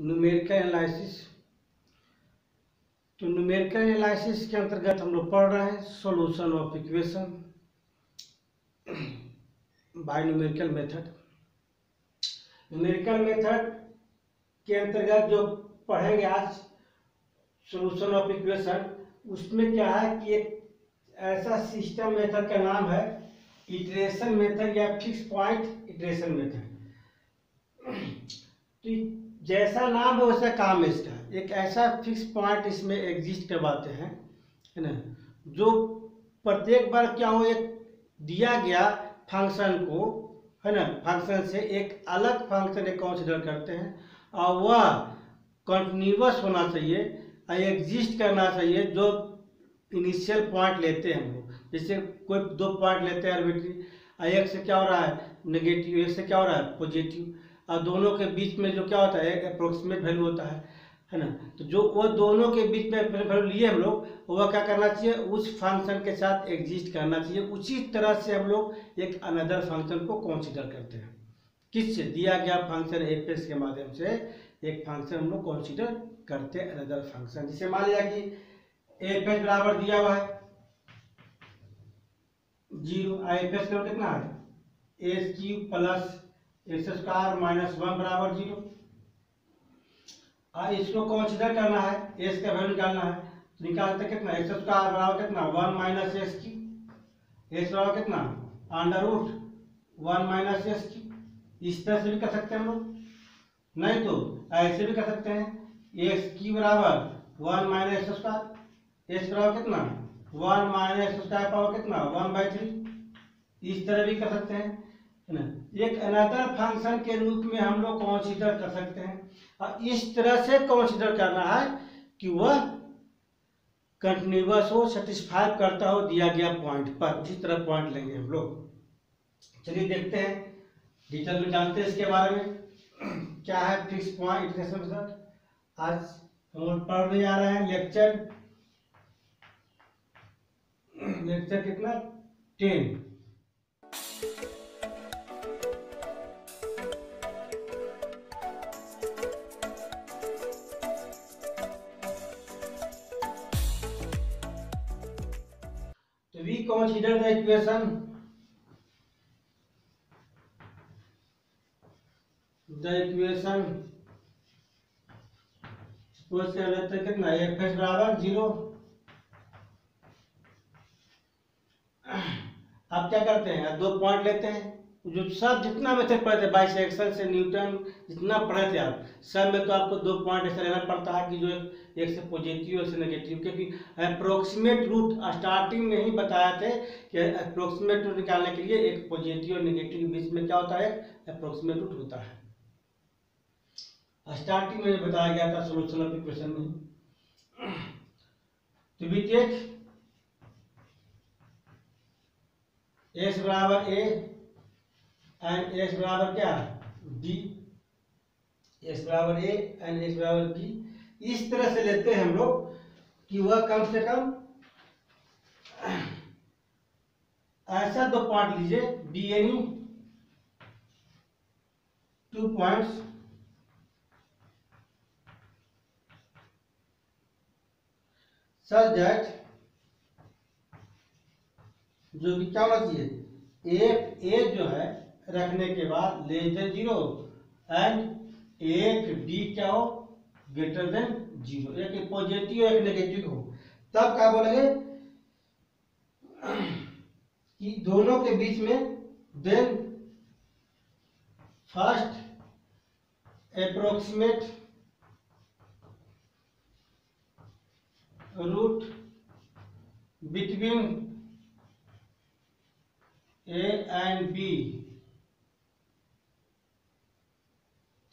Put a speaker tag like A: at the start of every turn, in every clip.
A: Numerical analysis. तो numerical analysis के अंतर्गत हम लोग पढ़ रहे हैं solution of equation by numerical method. Numerical method के अंतर्गत जो पढ़ेंगे आज सॉल्यूशन ऑफ इक्वेशन, उसमें क्या है कि एक ऐसा सिस्टम मेथड का नाम है इटरेशन मेथड या फिक्स पॉइंट इटरेशन मेथड। तो जैसा नाम है वैसा काम है इसका। एक ऐसा फिक्स पॉइंट इसमें एग्जिस्ट करवाते हैं, है ना, जो प्रत्येक बार क्या हो, एक दिया गया फंक्शन को, है ना, फंक्शन से एक अलग फंक्शन कंसिडर करते हैं और वह कंटिन्यूअस होना चाहिए, एग्जिस्ट करना चाहिए। जो इनिशियल पॉइंट लेते हैं हम लोग, जैसे कोई दो पॉइंट लेते हैं आर्बिट्री, एक से क्या हो रहा है नेगेटिव, एक से क्या हो रहा है पॉजिटिव, और दोनों के बीच में जो क्या होता है एक अप्रोक्सीमेट वैल्यू होता है ना। तो जो वो दोनों के बीच में वैल्यू लिए हम लोग, वह क्या करना चाहिए, उस फंक्शन के साथ एग्जिस्ट करना चाहिए। उसी तरह से हम लोग एक अनदर फंक्शन को कंसीडर करते हैं। किससे? दिया गया फंक्शन एफ के माध्यम से एक फंक्शन हम लोग कंसीडर करते हैं अनदर फंक्शन। जिसे मान लिया कि एफ एस बराबर दिया हुआ है 0, एफ एस का कितना है S cube plus x square minus 1 बराबर 0। इसको कंसीडर करना है, एस का वैल्यू निकालना है, तो निकालते कितना एक्स स्क्वायर बराबर कितना 1 माइनस एस क्यूब, एस बराबर कितना under root 1 minus S cube. इस तरह से भी कर सकते हैं हम लोग, नहीं तो ऐसे भी कर सकते हैं एक्स क्यूब बराबर 1 माइनस एक्स स्क्वायर, एस बराबर कितना 1 माइनस एक्स स्क्वायर पावर कितना 1/3। इस तरह भी कर सकते हैं, है ना। एक अनदर फंक्शन के रूप में हम लोग कंसीडर कर सकते हैं। और इस तरह से कंसीडर करना है कि वह कंटिन्यूअस हो, सेटिस्फाई करता हो दिया गया पॉइंट पर। इसी तरह पॉइंट लेंगे हम लोग। चलिए देखते हैं, डिटेल में जानते हैं इसके बारे में क्या है फिक्स पॉइंट इटरेशन मेथड। आज हम लोग पढ़ने जा रहे हैं लेक्चर कितना 10। So we consider the equation suppose क्या लेते हैं कितना एफ एस बराबर 0। आप क्या करते हैं, दो पॉइंट लेते हैं, जो सब जितना मेथड पढ़े थे बाइसेक्शन से न्यूटन जितना पढ़े थे आप, सब में तो आपको दो पॉइंट ऐसा लेना पड़ता है कि जो एक से पॉजिटिव एक से नेगेटिव, क्योंकि अप्रोक्सीमेट रूट स्टार्टिंग में ही बताया थे कि अप्रोक्सीमेट रूट निकालने के लिए एक पॉजिटिव और नेगेटिव के बीच में क्या होता है अप्रोक्सीमेट रूट होता है। स्टार्टिंग में बताया गया था सॉल्यूशन ऑफ इक्वेशन में। तो वी टेक एक्स बराबर ए एंड एक्स बराबर क्या बी, एक्स बराबर ए एंड एक्स बराबर बी। इस तरह से लेते हैं हम लोग कि वह कम से कम ऐसा दो पॉइंट लीजिए be any 2 points such that जो कि क्या होना चाहिए एफ ए जो है रखने के बाद less than 0 and f b क्या हो ग्रेटर देन 0, एक पॉजिटिव एक नेगेटिव हो। तब क्या बोलेंगे कि दोनों के बीच में then first approximate root between A and B,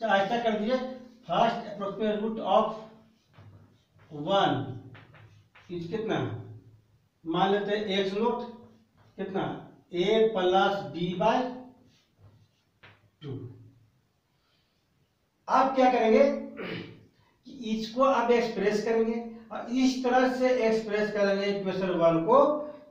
A: ऐसा कर दिए first approximate root of 1 is कितना, मान लेते हैं एक्स नोट कितना ए प्लस बी बाय 2। आप क्या करेंगे कि इसको आप एक्सप्रेस करेंगे और इस तरह से एक्सप्रेस करेंगे इक्वेशन 1 को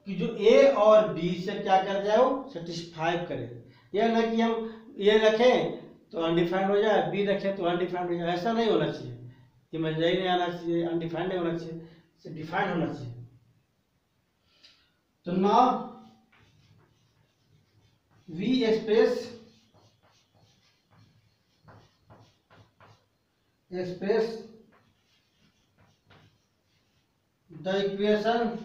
A: कि जो ए और बी से क्या कर जाए वो सेटिस्फाई करे। यह ना कि हम ये रखें तो अनडिफाइंड हो जाए, बी रखे तो अनडिफाइंड हो जाए। ऐसा नहीं होना चाहिए, इमेजिनरी नहीं आना चाहिए, अनडिफाइंड नहीं होना चाहिए, इसे डिफाइंड होना चाहिए। तो now we express the equation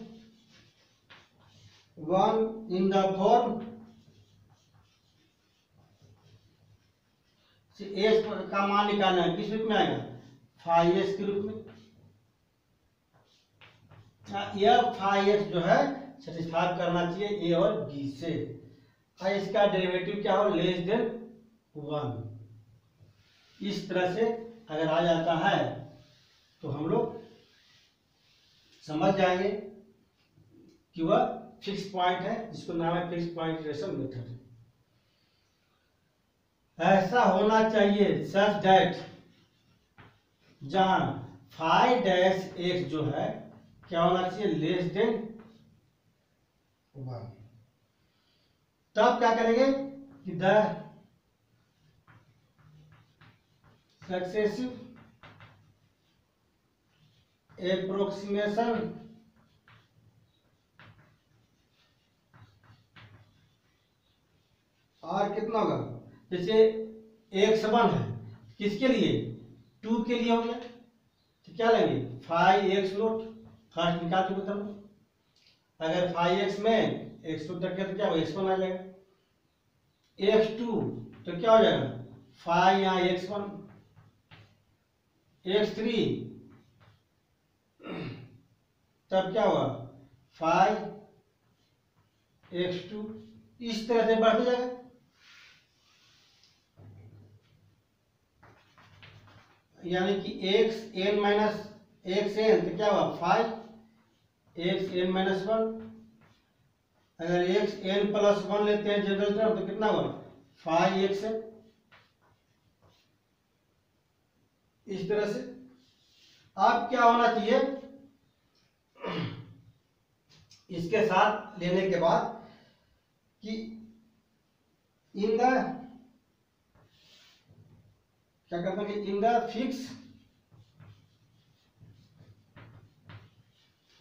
A: 1 in the form S का मान निकालना है, किस रूप में आएगा, फाइव एस के रूप में। यह फाइव एक्स जो है सेटिस्फाई करना चाहिए ए और बी से, और इसका डेरिवेटिव क्या हो, लेस देन 1। इस तरह से अगर आ जाता है तो हम लोग समझ जाएंगे कि वह फिक्स पॉइंट है, जिसको नाम है फिक्स पॉइंट इटरेशन मेथड। ऐसा होना चाहिए सच दैट जहां फाइव डैश एक्स जो है क्या होना चाहिए, लेस देन 1। तब क्या करेंगे कि द सक्सेसिव एप्रोक्सीमेशन और कितना होगा, जैसे x1 है, किसके लिए, 2 के लिए हो गया, तो क्या लेंगे 5x नोट, फर्स्ट निकाल चुके थे। अगर 5x में x नोट रखे तो क्या होगा, x1 आ जाएगा। x2 तो क्या हो जाएगा 5 यहाँ x1, x3 तब क्या होगा 5x2, इस तरह से बढ़ते जाएगा। यानी कि xn माइनस xn तो क्या हुआ 5 xn माइनस 1। अगर xn प्लस 1 लेते हैं जनरल टर्म तो कितना हुआ 5xn। इस तरह से अब क्या होना चाहिए, इसके साथ लेने के बाद कि इन द क्या करते हैं कि इन द फिक्स,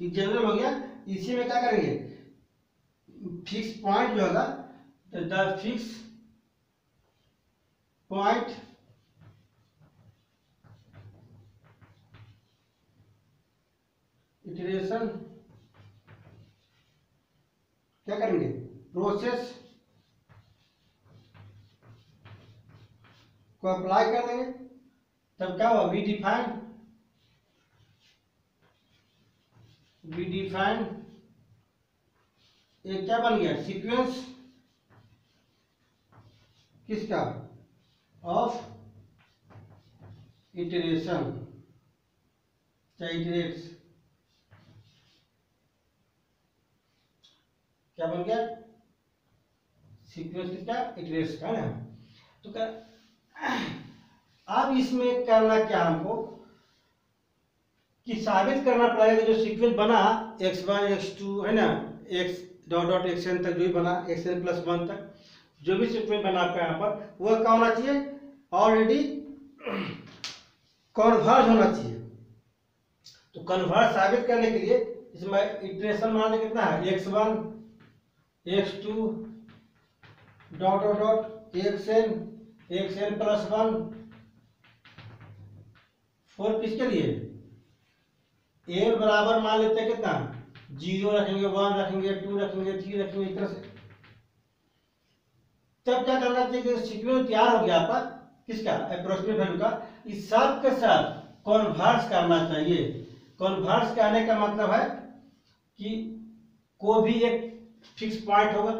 A: जनरल हो गया, इसी में क्या करेंगे फिक्स पॉइंट जो होगा, द फिक्स पॉइंट इटरेशन क्या करेंगे प्रोसेस को अप्लाई कर देंगे। तब क्या हुआ वी डिफाइन एक क्या बन गया सीक्वेंस किसका, ऑफ इटरेशन, चाहे इटरेट्स, क्या बन गया सीक्वेंस किसका, इटरेट्स का ना। तो अब इसमें करना क्या हमको कि साबित करना पड़ेगा जो सीक्वेंस बना x1 x2 है ना, x डॉट डॉट xn तक जो भी बना xn प्लस 1 तक जो भी सीक्वेंस बना आपका यहाँ पर वह क्या होना चाहिए, ऑलरेडी कन्वर्ज होना चाहिए। तो कन्वर्ज साबित करने के लिए इसमें इटरेशन मान कितना है x1 x2 dot dot dot xn plus 1 4 किसके लिए, ए बराबर मान लेते हैं कितना 0 रखेंगे, 1 रखेंगे, 2 रखेंगे, 3 रखेंगे, इस तरह से। तब क्या करना चाहिए कि सीक्वेंस तैयार हो गया आपका किसका अप्रोक्सीमेट वैल्यू का, इस सब के साथ कन्वर्स करना चाहिए। कन्वर्स करने का मतलब है कि कोई भी एक फिक्स पॉइंट होगा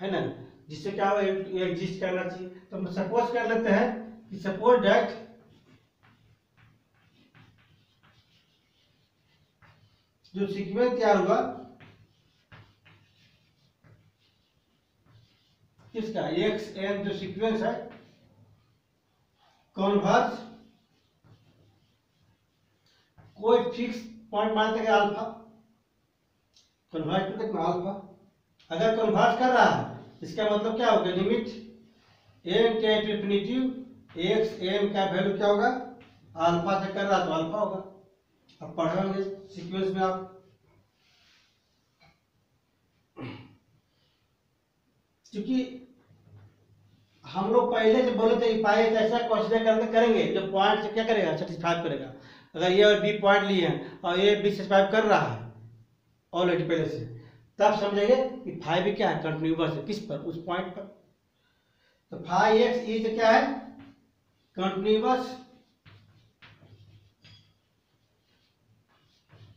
A: है ना, जिससे क्या होगा एग्जिस्ट करना चाहिए। तो हम सपोज कर लेते हैं कि सपोज दैट जो सीक्वेंस तैयार हुआ किसका xn जो सीक्वेंस है कन्वर्स कोई फिक्स पॉइंट मानते हैं अल्फा, कन्वर्स टू कितना अल्फा। अगर कन्वर्स कर रहा है इसका मतलब क्या होगा limit n tend to infinity x n का वैल्यू क्या होगा, अल्फा से कर रहा तो अल्फा होगा। अब पढ़ रहे होंगे सीक्वेंस में आप, क्योंकि हम लोग पहले से बोले थे पाई ऐसा कंसीडर करके करेंगे जो पॉइंट से क्या करेगा, सेटिस्फाई करेगा। अगर ये और बी पॉइंट लिए हैं और ये बी सेटिस्फाई कर रहा है ऑलरेडी पहले से, तब समझेंगे कि फाई भी क्या है, कंटिन्यूअस है। किस पर, उस पॉइंट पर। तो फाई एक्स इज क्या है, कंटिन्यूअस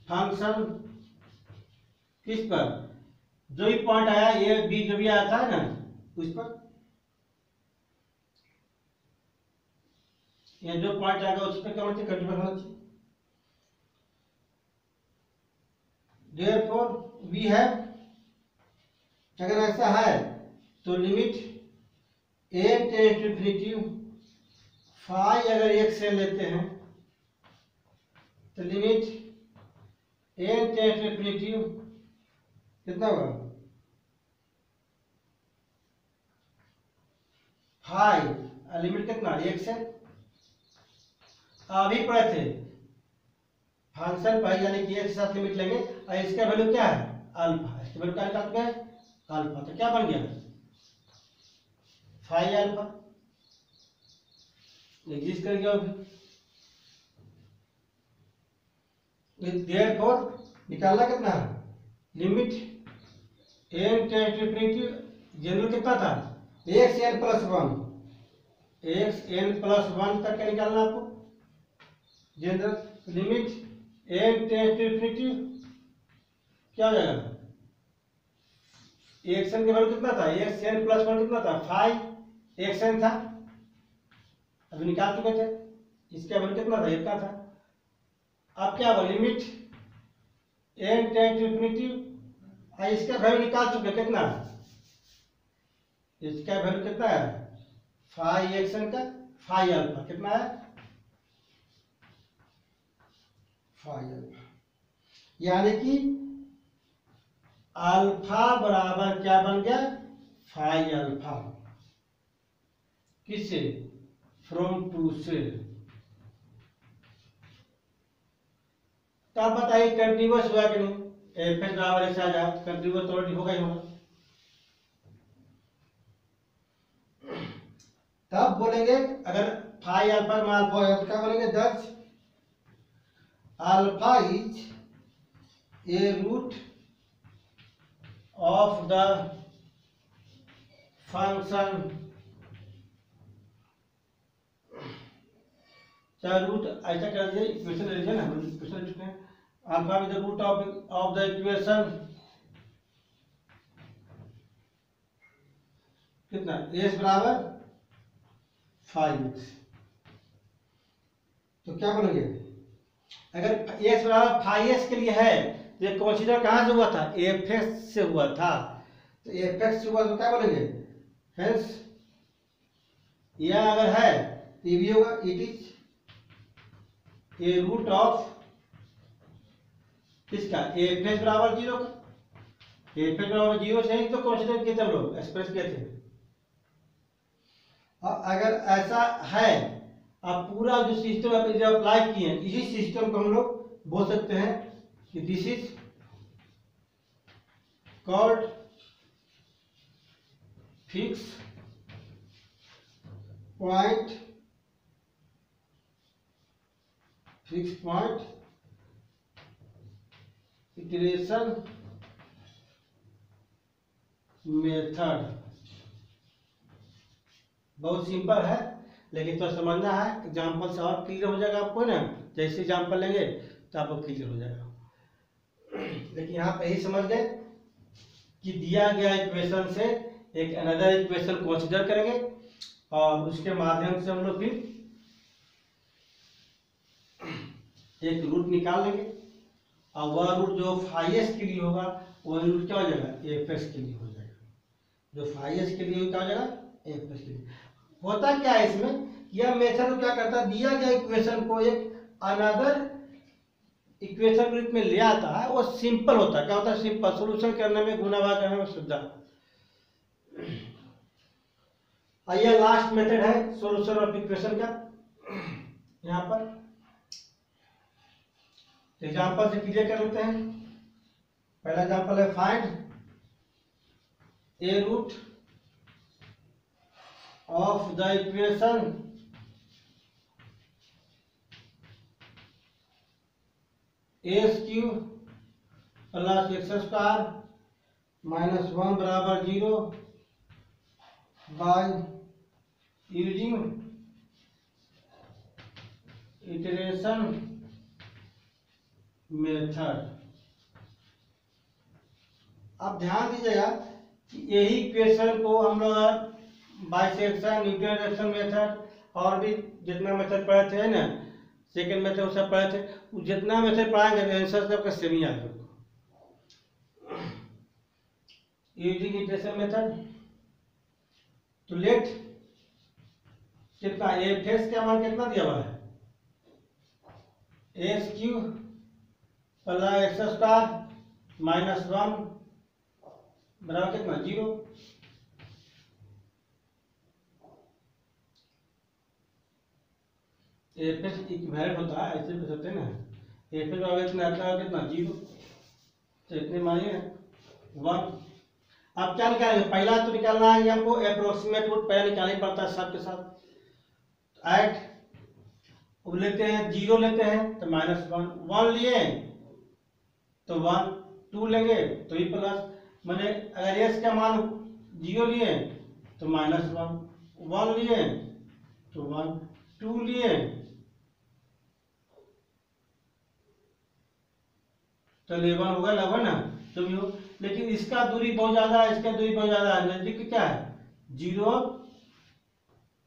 A: फंक्शन। किस पर, जो भी पॉइंट आया, ये बी जो भी आया था ना उस पर, या जो पॉइंट आएगा उस पर क्या होना चाहिए, कंटिन्यूअस होना चाहिए। Therefore we have, अगर ऐसा है तो limit n tends to infinity phi अगर एक से लेते हैं तो limit n tends to infinity कितना होगा, फाई लिमिट कितना, एक से। अभी पढ़े थे फंक्शन पाई यानी कि एक के साथ लिमिट लेंगे और इसका वैल्यू क्या है, अल्फा। इसका वैल्यू क्या निकाल चुके हैं, अल्फा। तो क्या बन गया, फाई अल्फा एग्जिस्ट कर गया। देयरफॉर निकालना कितना है, limit n tends to infinity, general कितना था, x n plus one, x n plus one तक का निकालना आपको general. Limit n tends to infinity क्या हो जाएगा, एक्स एन के वैल्यू कितना था, एक्स एन प्लस वन कितना था, फाइव एक्स एन था, अभी निकाल चुके थे। इसका वैल्यू कितना था, इतना था। अब क्या हुआ, limit n tends to infinity, इसका वैल्यू निकाल चुके कितना, इसका वैल्यू कितना है, फाइव एक्स एन का फाइव अल्फा कितना है, फाइव अल्फा। यानी कि अल्फा बराबर क्या बन गया, फाइव अल्फा। किससे, फ्रॉम टू से। तब बताइए कंटिन्यूअस हुआ कि नहीं, एफ एस बराबर ऐसे आ जाए, कंटिन्यूअस ऑलरेडी होगा ही होगा। तब बोलेंगे अगर फाइव अल्फा में अल्फा है तो क्या बोलेंगे, दस alpha is a root of the function, चाहे रूट ऐसा कर दीजिए, इक्वेशन ले लीजिए ना, हम इक्वेशन लिखते हैं, alpha is the root of the equation कितना, एस बराबर फाइव एक्स। तो क्या बोलेंगे, अगर एस बराबर फाइव एक्स के लिए है तो ये कंसीडर कहाँ से हुआ था, एफ एक्स से हुआ था। तो एफ एक्स से हुआ तो क्या बोलेंगे, हेंस यह अगर है तो ये भी होगा, it is a root of किसका, एफ एक्स बराबर जीरो का। एफ एक्स बराबर जीरो से ही तो कंसीडर किए थे हम लोग, एक्सप्रेस किए थे। और अगर ऐसा है, अब पूरा जो सिस्टम अप्लाई किए हैं, इसी सिस्टम को हम लोग बोल सकते हैं कि this is called fix point, fix point iteration method. बहुत सिंपल है, लेकिन थोड़ा समझना है, एग्जाम्पल से और क्लियर हो जाएगा आपको ना। जैसे एग्जाम्पल लेंगे तो आपको क्लियर हो जाएगा। लेकिन यहाँ पे यही समझ गए कि दिया गया इक्वेशन से एक अनदर इक्वेशन कंसीडर करेंगे और उसके माध्यम से हम लोग फिर एक रूट निकाल लेंगे, और वह रूट जो फाइव एक्स के लिए होगा वह रूट क्या हो जाएगा, एफ एक्स के लिए हो जाएगा। जो फाइव एक्स के लिए क्या हो जाएगा, एफ एक्स के लिए। होता क्या है इसमें, यह मेथड क्या करता है, दिया गया इक्वेशन को एक अनदर इक्वेशन के रूप में ले आता है। वो सिंपल होता है, क्या होता है, सिंपल सोल्यूशन करने में, गुणा भाग करने में सुविधा। आइए लास्ट मेथड है सोल्यूशन ऑफ इक्वेशन का। यहाँ पर एग्जाम्पल से क्लियर कर लेते हैं। पहला एग्जाम्पल है find a root of the equation x cube plus x square minus 1 बराबर 0 बाय यूजिंग इटरेशन मेथड। अब ध्यान दीजिएगा कि यही इक्वेशन को हम लोग बाइसेक्शन, न्यूटन मेथड और भी जितना मेथड पढ़े थे ना, सेकेंड मेथड वो सब पढ़े थे, जितना मेथड पढ़ाएंगे आंसर सबका सेम ही आएगा। यूजिंग इटरेशन मेथड तो लेट कितना एफ एक्स का मान कितना दिया हुआ है, x cube plus x square minus 1 बराबर कितना 0। एफ एक्स इक्विवेलेंट होता है, ऐसे भी सकते हैं ना, एफ एक्स बराबर कितना 0, तो इतने मानिए 1। अब क्या निकालेंगे, पहला तो निकालना है हमको अप्रोक्सीमेट रूट, पहले निकालना ही पड़ता है सबके साथ। ऐड लेते हैं 0 लेते हैं तो माइनस 1 लिए तो 1, 2 लेंगे तो ही प्लस, मैंने अगर एक्स का मान 0 लिए तो माइनस 1 लिए तो 1, 2 लिए तो 11 होगा, 11 ना तो भी हो। लेकिन इसका दूरी बहुत ज्यादा है, इसका दूरी बहुत ज्यादा है, नजदीक क्या है 0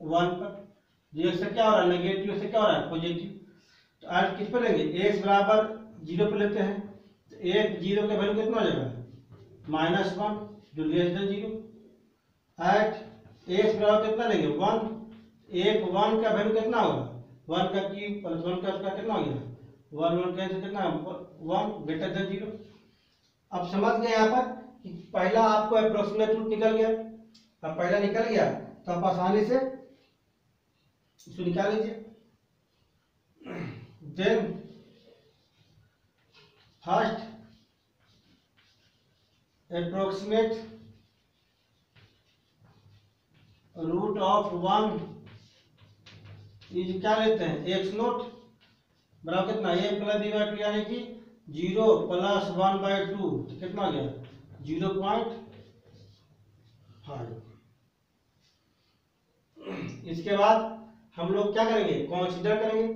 A: 1 पर। जीरो से क्या हो रहा है नेगेटिव, से क्या हो रहा है पॉजिटिव। तो आज किस पर लेंगे, एक्स बराबर 0 पर लेते हैं तो एक 0 का वैल्यू कितना हो जाएगा माइनस 1 जो लेस देन 0। एट एक्स बराबर कितना लेंगे 1, एक 1 का वैल्यू कितना होगा 1 का क्यूब प्लस 1 का उसका कितना हो गया 1, 1 कैंसिल कितना 1 ग्रेटर देन 0। अब समझ गए यहाँ पर कि पहला आपको अप्रोक्सीमेट रूट निकल गया। अब पहला निकल गया तो आप आसानी से इसको निकाल लीजिए। Then first approximate root of 1 is क्या लेते हैं एक्स नोट बराबर कितना ए प्लस बी बाई 2 यानी कि 0 प्लस 1/2 तो कितना हो गया 0.5। इसके बाद हम लोग क्या करेंगे कंसीडर करेंगे।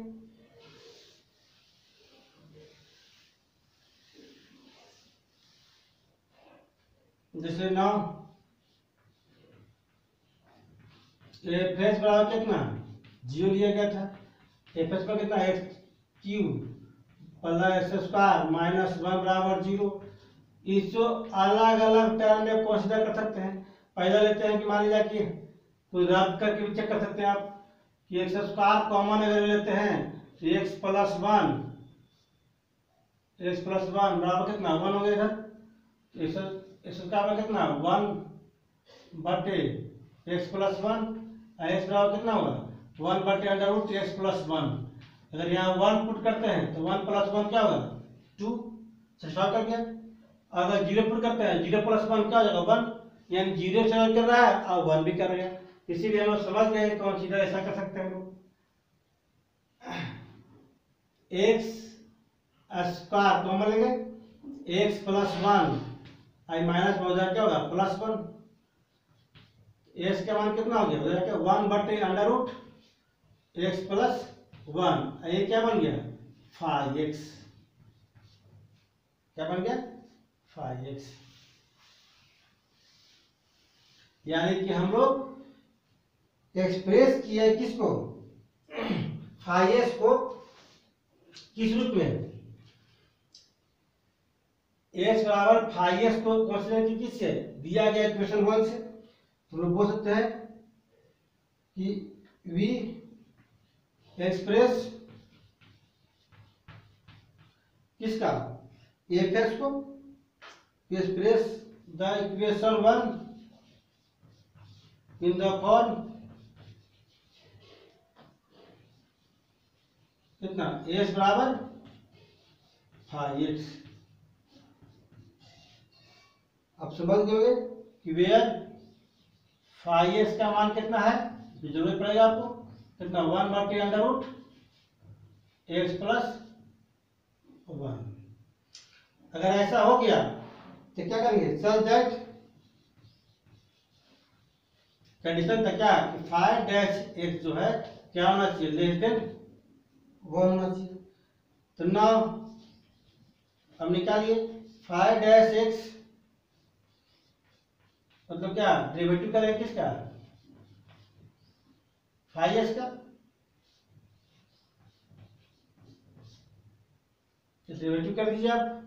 A: जैसे नाउ एफ एस बराबर कितना 0 लिया गया था, एफ एस पर कितना x cube plus x square minus 1 बराबर 0। इसको अलग अलग टर्म में कंसीडर कर सकते हैं। पहला लेते हैं कि मान लीजिए कि कोई रद्द करके भी चेक कर सकते हैं आप कि एक्स स्क्वायर कॉमन अगर लेते हैं तो एक्स प्लस 1 बराबर कितना 1 हो गया इधर, एक्स स्क्वायर कितना 1 बटे एक्स प्लस 1, एक्स बराबर कितना होगा 1 बटे अंडर रूट एक्स प्लस 1। अगर यहाँ 1 पुट करते हैं तो 1 प्लस 1 क्या होगा 2, सॉल्व कर गया। अगर 0 पुट करते हैं 0 प्लस 1 क्या हो जाएगा 1, यानी 0 सॉल्व कर रहा है और 1 भी कर रहा है। इसीलिए हम लोग समझ गए कंसीडर ऐसा कर सकते हैं लोग। एक्स स्क्वायर कॉमन लेंगे, एक्स प्लस 1 आई माइनस हो जाए क्या होगा प्लस 1, एक्स का मान कितना हो गया 1 बटे अंडर रूट एक्स प्लस 1, ये क्या बन गया 5x, क्या बन गया 5x। यानी कि हम लोग एक्सप्रेस किया किसको 5x को किस रूप में, x बराबर 5x को कंसीडर की किससे दिया गया इक्वेशन 1 से। तो लोग बोल सकते हैं कि वी एक्सप्रेस किसका एफ एक्स को, express the equation 1 in the form कितना एस बराबर 5x। अब समझ गए कि वेयर 5x का मान कितना है, जरूरत पड़ेगा आपको कितना 1/√x + 1। अगर ऐसा हो गया तो क्या करेंगे, सच दैट कंडीशन था क्या कि 5-x जो है क्या होना चाहिए, लेस देन 1 होना चाहिए। तो नाउ अब निकालिए 5-x मतलब क्या डेरिवेटिव करेंगे किसका, 5x का। डेरिवेटिव कर दीजिए आप,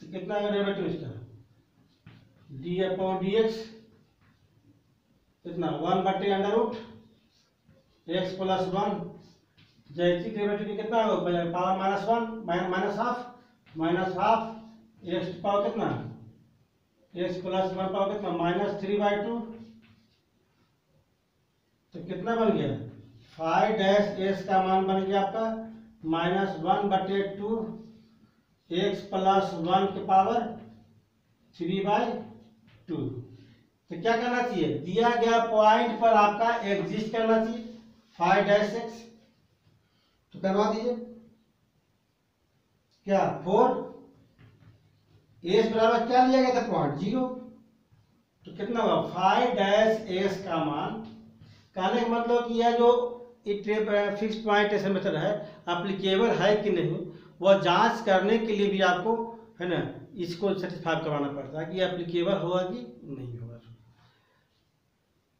A: तो कितना है डेरिवेटिव इसका, d/dx कितना 1/√x + 1। जैसी डेरिवेटिव कितना होगा, पावर -1 -हाफ x पावर कितना x + 1 पावर कितना -3/2। तो कितना बन गया 5-x का मान बन गया आपका -1/2 x + 1 की पावर 3/2। तो क्या करना चाहिए, दिया गया पॉइंट पर आपका एग्जिस्ट करना चाहिए 5-x। तो करवा दीजिए क्या 4 एस बराबर क्या लिया गया था पॉइंट 0। तो कितना होगा 5-x का मान, कहने का मतलब कि यह जो फिक्स पॉइंट ऐसा मेथड है एप्लीकेबल है कि नहीं, वह जांच करने के लिए भी आपको है ना इसको सेटिस्फाई करवाना पड़ता है कि एप्लीकेबल होगा कि नहीं होगा,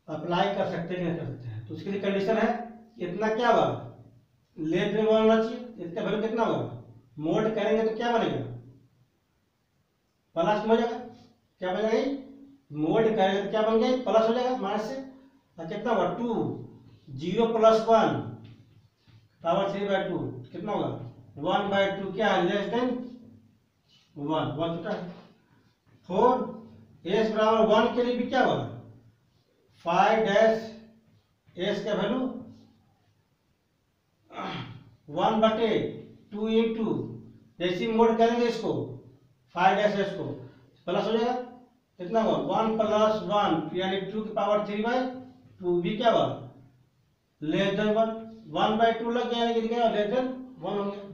A: अप्लाई कर सकते हैं नहीं कर सकते हैं। तो उसके लिए कंडीशन है इतना क्या होगा, लेस देन 1 होना चाहिए। इसका वैल्यू कितना होगा, मोड करेंगे तो क्या बनेगा प्लस में हो जाएगा, क्या बनेगा, मोड करेंगे तो क्या बन गया प्लस हो जाएगा माइनस से। और कितना होगा 2 0 + 1 पावर 3/2 कितना होगा 1/2, क्या है लेस देन 1 छूटा है। 4 एस बराबर 1 के लिए भी क्या होगा 5-x का वैल्यू 1/2 इंटू जैसे मोड करेंगे इसको 5-x को प्लस हो जाएगा, कितना होगा 1 + 1 यानी 2 की पावर 3/2 भी क्या होगा लेस देन 1। 1/2 लग गया लेकिन क्या लेस देन 1 हो गया।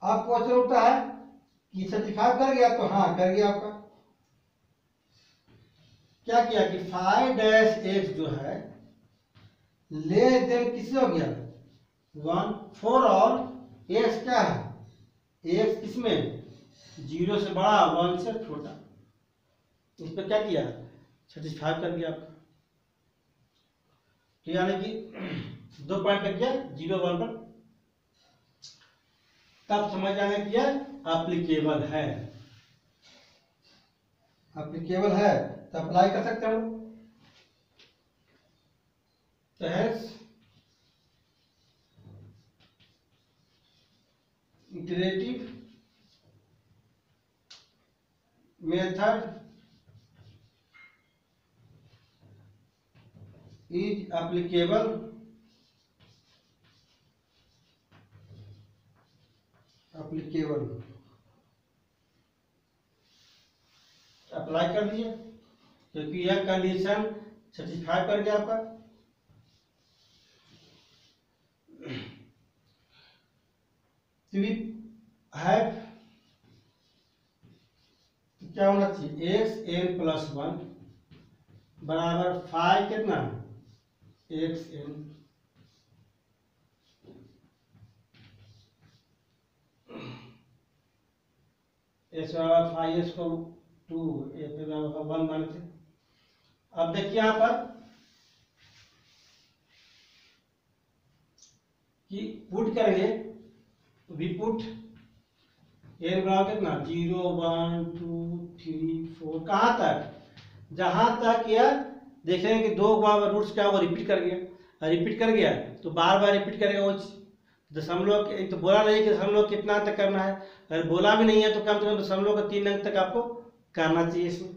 A: अब क्वेश्चन उठता है कि सर्टिफाई कर गया, तो हाँ कर गया आपका। क्या किया कि 5-x जो है लेस देन किससे हो गया 1 फॉर ऑल x क्या है x किसमें 0 से बड़ा 1 से छोटा, इस पर क्या किया सेटिस्फाई कर दिया आपका। तो यानी कि 2 पॉइंट कर दिया 0 1 पर, तब समझ जाएंगे कि यह एप्लीकेबल है। एप्लीकेबल है तो अप्लाई कर सकते हो। तो iterative method is applicable apply कर दीजिए क्योंकि यह कंडीशन सेटिस्फाई कर गया आपका। तो वी हैव क्या होना चाहिए xn + 1 बराबर 5 कितना xn x बराबर 5 को 2 x बराबर 1 मानते। अब देखिए यहां पर कि पुट करेंगे तो वी पुट n बराबर कितना 0 1 2 3 4 कहां तक, जहां तक यह देख रहे हैं कि 2 बार रूट्स क्या वो रिपीट कर गया तो बार बार रिपीट करेगा वो दशमलव एक तो बोला नहीं कि दशमलव कितना अंक तक करना है, अगर बोला भी नहीं है तो कम से कम दशमलव का 3 अंक तक आपको करना चाहिए इसमें।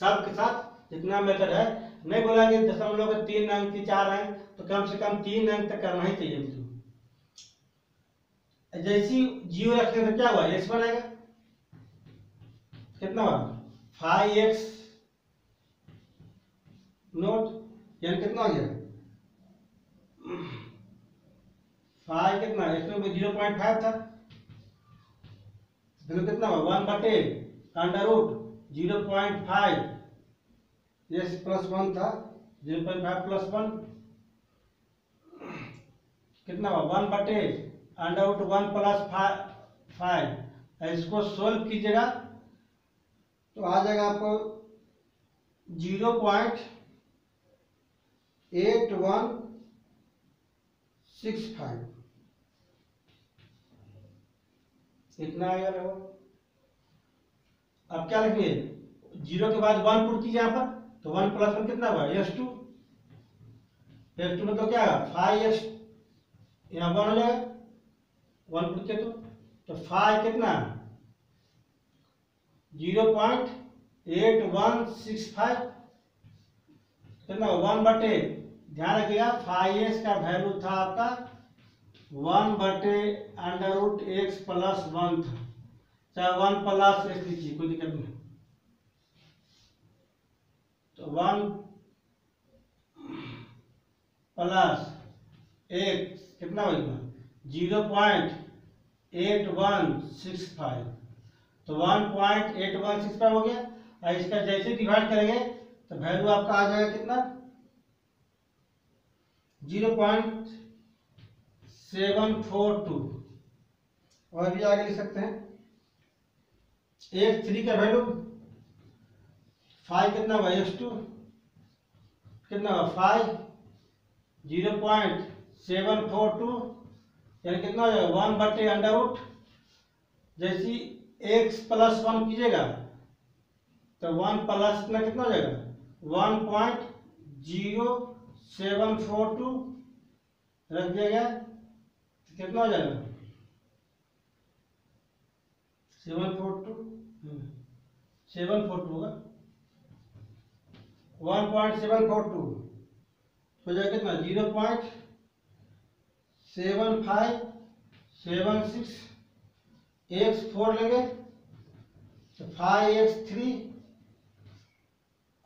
A: सब के साथ जितना मेथड है, नहीं बोला कि दशमलव के 3 अंक की 4 अंक, तो कम से कम 3 अंक तक करना ही चाहिए मुझे। जैसी 0 रखते तो क्या हुआ, x बनेगा, कितना हुआ 5x नोट, यानी कितना हो गया 5 कितना, x में 0.5 था, तो कितना हुआ 1/√0.5, x प्लस 1 था, 0.5 प्लस 1 कितना हुआ 1/√1 प्लस 5। इसको सोल्व कीजिएगा तो आ जाएगा आपको 0.8165, इतना आएगा। देखो अब क्या लिखिए, 0 के बाद 1 पुट कीजिए यहाँ पर, तो 1 प्लस 1 कितना हुआ x2, मतलब क्या है 5x, यहाँ 1 हो जाएगा, 1 पुट के तो 5 कितना 0.8165 कितना 1/, ध्यान रखिएगा 5s का वैल्यू था आपका 1/√x प्लस 1 था, चाहे 1 प्लस x लीजिए कोई दिक्कत नहीं, तो 1 प्लस x कितना होगा 0.8165, तो 1.8165 हो गया। और इसका जैसे डिवाइड करेंगे तो वैल्यू आपका आ जाएगा कितना 0.742, और भी आगे लिख सकते हैं x3 का वैल्यू 5 कितना हुआ x2 कितना हुआ 5 0.742, यानी कितना हो जाएगा 1/√, जैसी x प्लस 1 कीजिएगा तो 1 प्लस कितना हो जाएगा 1.0742 रख दिया गया, तो कितना हो जाएगा 742 होगा 1.742 हो जाएगा कितना 0.7576, x4 लेंगे तो 5x3,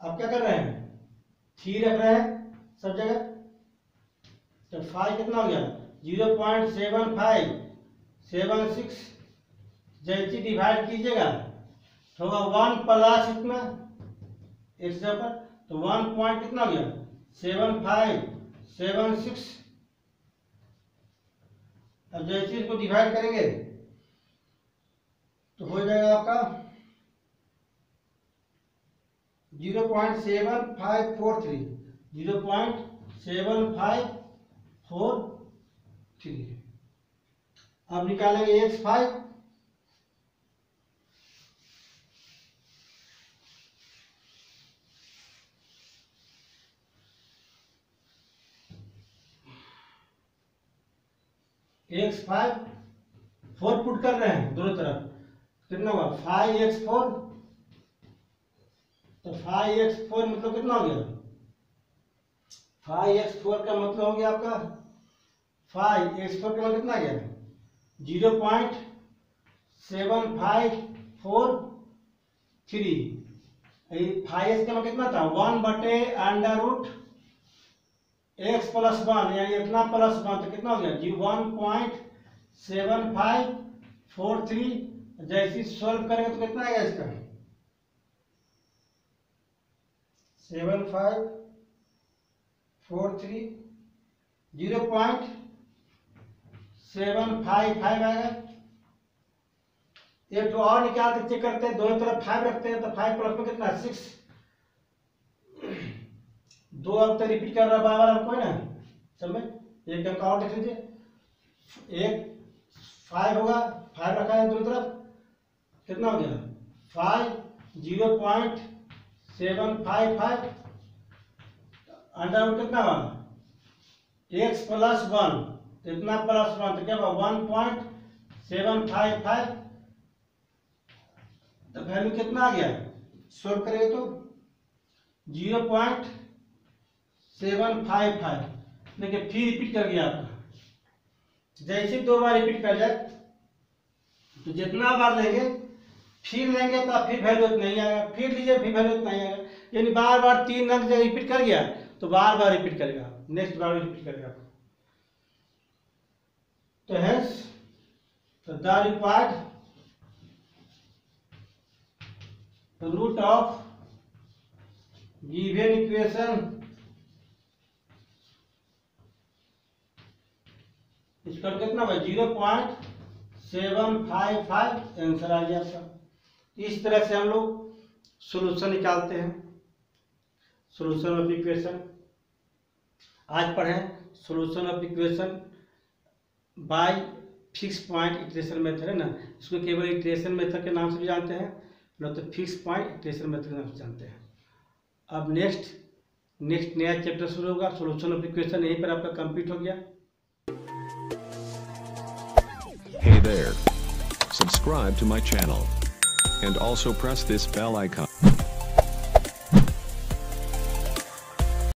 A: अब क्या कर रहे हैं 3 रख रहे हैं सब जगह, तो 5 कितना हो गया 0.7576, जैसे डिवाइड कीजिएगा तो होगा 1 प्लस इतना x पर, तो 1 पॉइंट कितना हो गया 7576। अब जैसे इसको डिवाइड करेंगे तो हो जाएगा आपका 0.7543, 0.7543। अब निकालेंगे x5, x5 4 पुट कर रहे हैं दोनों तरफ, कितना हुआ 5x4, तो 5x4 मतलब कितना हो गया 5x4 का मतलब हो गया आपका 5x4 का मतलब कितना गया 0.7543, 5x का मतलब कितना था 1/√x प्लस 1, यानी इतना प्लस 1, तो कितना हो गया 1.7543। जैसे सॉल्व करेंगे तो कितना आएगा इसका 7543 0.755 आएगा। एक तो और निकाल के चेक करते हैं, दोनों तरफ 5 रखते हैं तो 5 प्लस में कितना 6, 2 अंक तो रिपीट कर रहा है बार हमको ना सब में, एक अंक और लिख लीजिए, एक 5 होगा, 5 रखा है दोनों तरफ, कितना हो गया 5 0.755 अंडर कितना हुआ x प्लस 1, इतना प्लस 1 तो क्या हुआ 1.755, तो वैल्यू कितना आ गया सोल्व करेंगे तो 0.755। देखिए फिर रिपीट कर गया आपका। जैसे 2 बार रिपीट कर जाए तो जितना बार लेंगे फिर लेंगे तो फिर वैल्यू नहीं आएगा, फिर लीजिए फिर वैल्यू नहीं आएगा। यानी बार बार 3 अंक जब रिपीट कर गया तो बार बार रिपीट करेगा, नेक्स्ट बार रिपीट करेगा। तो hence the required root of given equation इसका कितना हुआ 0.755 आंसर आ गया था। इस तरह से हम लोग सॉल्यूशन निकालते हैं, सॉल्यूशन ऑफ इक्वेशन। आज पढ़ें solution of equation by fix point iteration method, है ना। इसको केवल इटरेशन मेथड के नाम से भी जानते हैं, न तो फिक्स पॉइंट इटरेशन मेथड के नाम से जानते हैं। अब नेक्स्ट नया चैप्टर शुरू होगा, सॉल्यूशन ऑफ इक्वेशन। यहीं पर आपका कंप्लीट हो गया।
B: Hey there. Subscribe to my channel. And also press this bell icon.